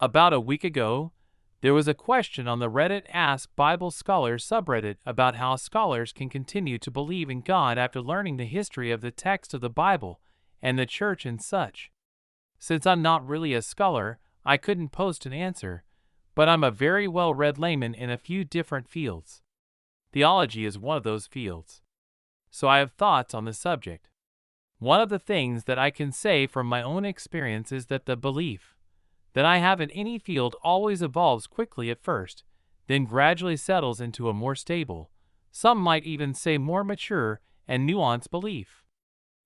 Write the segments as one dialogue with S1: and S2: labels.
S1: About a week ago, there was a question on the Reddit Ask Bible Scholars subreddit about how scholars can continue to believe in God after learning the history of the text of the Bible and the church and such. Since I'm not really a scholar, I couldn't post an answer, but I'm a very well-read layman in a few different fields. Theology is one of those fields. So I have thoughts on the subject. One of the things that I can say from my own experience is that the belief that I have in any field always evolves quickly at first, then gradually settles into a more stable, some might even say more mature and nuanced belief.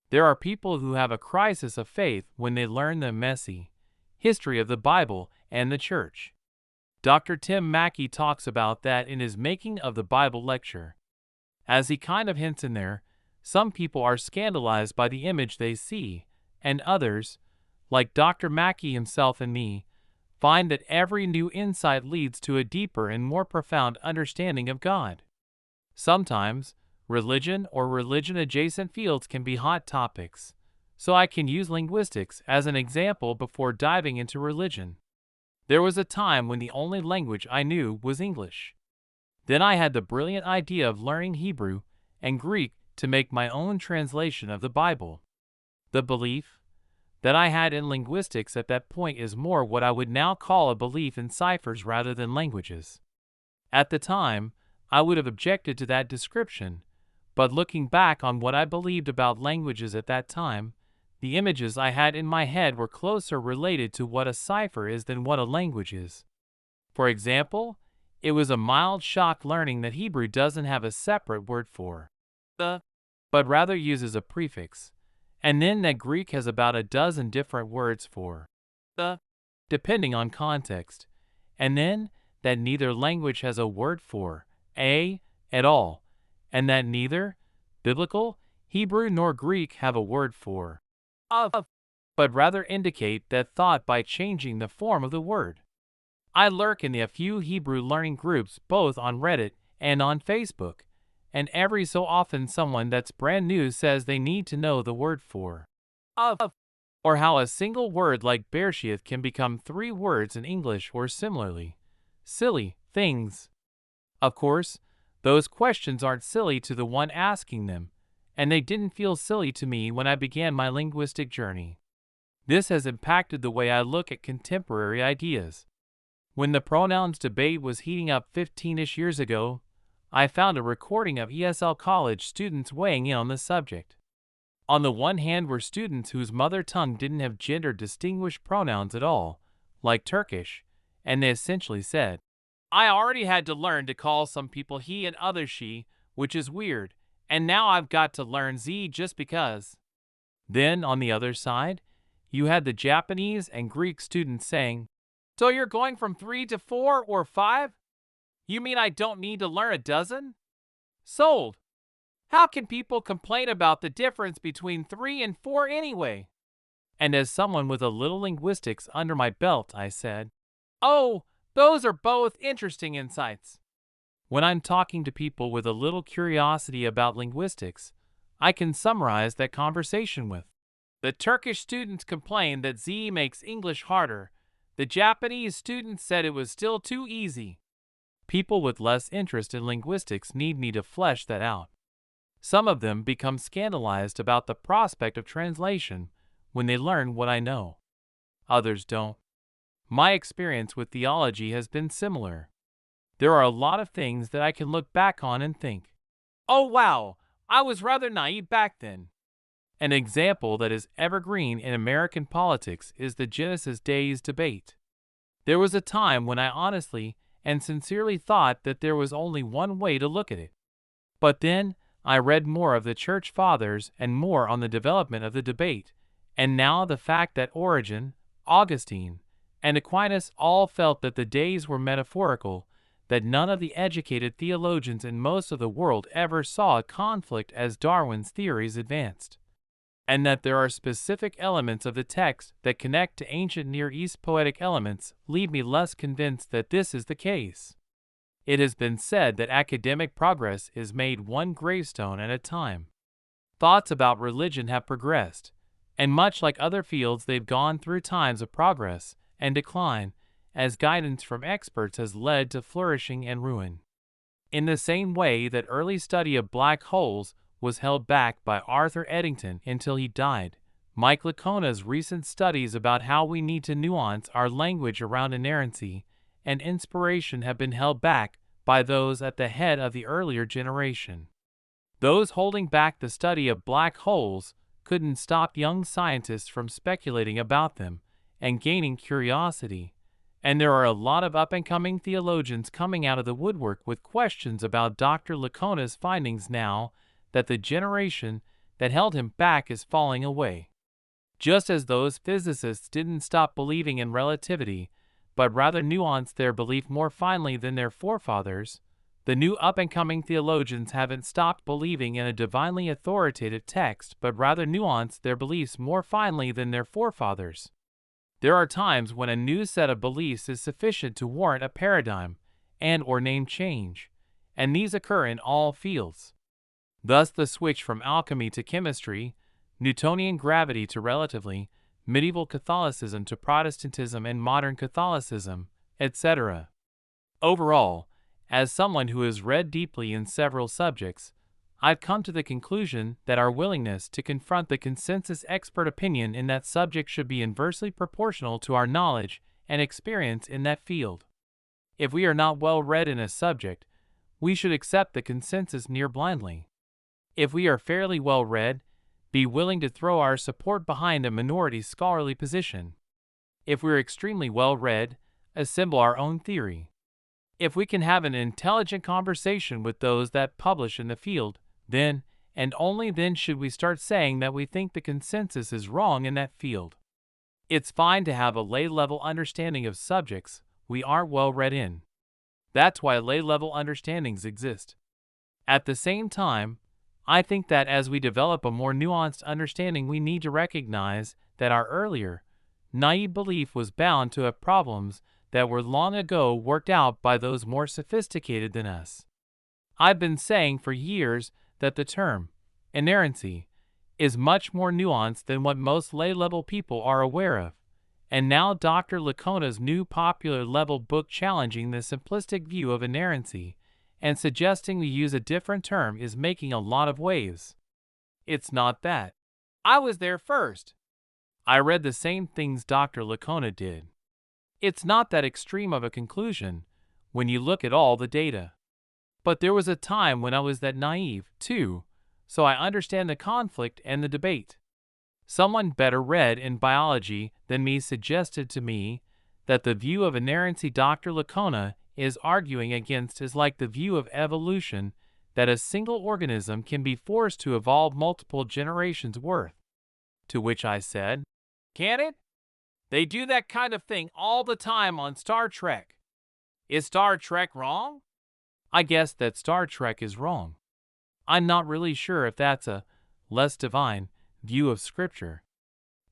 S1: There are people who have a crisis of faith when they learn the messy history of the Bible and the church. Dr. Tim Mackey talks about that in his Making of the Bible lecture. As he kind of hints in there, some people are scandalized by the image they see, and others, like Dr. Mackey himself and me, find that every new insight leads to a deeper and more profound understanding of God. Sometimes, religion or religion-adjacent fields can be hot topics, so I can use linguistics as an example before diving into religion. There was a time when the only language I knew was English. Then I had the brilliant idea of learning Hebrew and Greek to make my own translation of the Bible. The belief that I had in linguistics at that point is more what I would now call a belief in ciphers rather than languages. At the time, I would have objected to that description, but looking back on what I believed about languages at that time, the images I had in my head were closer related to what a cipher is than what a language is. For example, it was a mild shock learning that Hebrew doesn't have a separate word for the, but rather uses a prefix, and then that Greek has about a dozen different words for the, depending on context, and then that neither language has a word for a at all, and that neither Biblical, Hebrew nor Greek have a word for of, but rather indicate that thought by changing the form of the word. I lurk in a few Hebrew learning groups both on Reddit and on Facebook, and every so often someone that's brand new says they need to know the word for of, or how a single word like Bereshith can become 3 words in English or similarly. Silly things. Of course, those questions aren't silly to the one asking them, and they didn't feel silly to me when I began my linguistic journey. This has impacted the way I look at contemporary ideas. When the pronouns debate was heating up 15-ish years ago, I found a recording of ESL college students weighing in on the subject. On the one hand were students whose mother tongue didn't have gender-distinguished pronouns at all, like Turkish, and they essentially said, I already had to learn to call some people he and others she, which is weird, and now I've got to learn Z just because. Then, on the other side, you had the Japanese and Greek students saying, so you're going from 3 to 4 or 5? You mean I don't need to learn a dozen? Sold. How can people complain about the difference between 3 and 4 anyway? And as someone with a little linguistics under my belt, I said, oh, those are both interesting insights. When I'm talking to people with a little curiosity about linguistics, I can summarize that conversation with, the Turkish students complained that Z makes English harder. The Japanese students said it was still too easy. People with less interest in linguistics need me to flesh that out. Some of them become scandalized about the prospect of translation when they learn what I know. Others don't. My experience with theology has been similar. There are a lot of things that I can look back on and think, oh wow, I was rather naive back then. An example that is evergreen in American politics is the Genesis Days debate. There was a time when I honestly and sincerely thought that there was only one way to look at it. But then I read more of the Church Fathers and more on the development of the debate, and now the fact that Origen, Augustine, and Aquinas all felt that the days were metaphorical, that none of the educated theologians in most of the world ever saw a conflict as Darwin's theories advanced, and that there are specific elements of the text that connect to ancient Near East poetic elements leave me less convinced that this is the case. It has been said that academic progress is made one gravestone at a time. Thoughts about religion have progressed, and much like other fields they've gone through times of progress and decline, as guidance from experts has led to flourishing and ruin. In the same way that early study of black holes was held back by Arthur Eddington until he died, Mike Licona's recent studies about how we need to nuance our language around inerrancy and inspiration have been held back by those at the head of the earlier generation. Those holding back the study of black holes couldn't stop young scientists from speculating about them and gaining curiosity, and there are a lot of up-and-coming theologians coming out of the woodwork with questions about Dr. Licona's findings now that the generation that held him back is falling away. Just as those physicists didn't stop believing in relativity, but rather nuanced their belief more finely than their forefathers, the new up-and-coming theologians haven't stopped believing in a divinely authoritative text, but rather nuanced their beliefs more finely than their forefathers. There are times when a new set of beliefs is sufficient to warrant a paradigm and/or name change, and these occur in all fields. Thus the switch from alchemy to chemistry, Newtonian gravity to relativity, medieval Catholicism to Protestantism and modern Catholicism, etc. Overall, as someone who has read deeply in several subjects, I've come to the conclusion that our willingness to confront the consensus expert opinion in that subject should be inversely proportional to our knowledge and experience in that field. If we are not well read in a subject, we should accept the consensus near blindly. If we are fairly well read, be willing to throw our support behind a minority scholarly position. If we're extremely well read, assemble our own theory. If we can have an intelligent conversation with those that publish in the field, then, and only then, should we start saying that we think the consensus is wrong in that field. It's fine to have a lay-level understanding of subjects we aren't well read in. That's why lay-level understandings exist. At the same time, I think that as we develop a more nuanced understanding, we need to recognize that our earlier, naive belief was bound to have problems that were long ago worked out by those more sophisticated than us. I've been saying for years that the term inerrancy is much more nuanced than what most lay-level people are aware of, and now Dr. Licona's new popular-level book challenging the simplistic view of inerrancy and suggesting we use a different term is making a lot of waves. It's not that I was there first. I read the same things Dr. Licona did. It's not that extreme of a conclusion when you look at all the data. But there was a time when I was that naive, too, so I understand the conflict and the debate. Someone better read in biology than me suggested to me that the view of inerrancy Dr. Licona is arguing against is like the view of evolution, that a single organism can be forced to evolve multiple generations worth. To which I said, can it? They do that kind of thing all the time on Star Trek. Is Star Trek wrong? I guess that Star Trek is wrong. I'm not really sure if that's a less divine view of Scripture.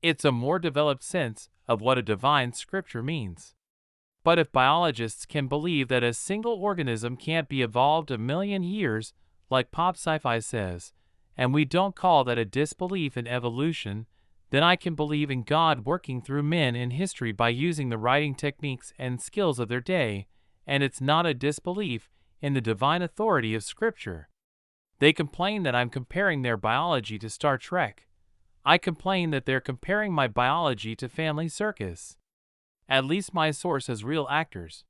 S1: It's a more developed sense of what a divine Scripture means. But if biologists can believe that a single organism can't be evolved a million years, like pop sci-fi says, and we don't call that a disbelief in evolution, then I can believe in God working through men in history by using the writing techniques and skills of their day, and it's not a disbelief in the divine authority of Scripture. They complain that I'm comparing their biology to Star Trek. I complain that they're comparing my biology to Family Circus. At least my source has real actors.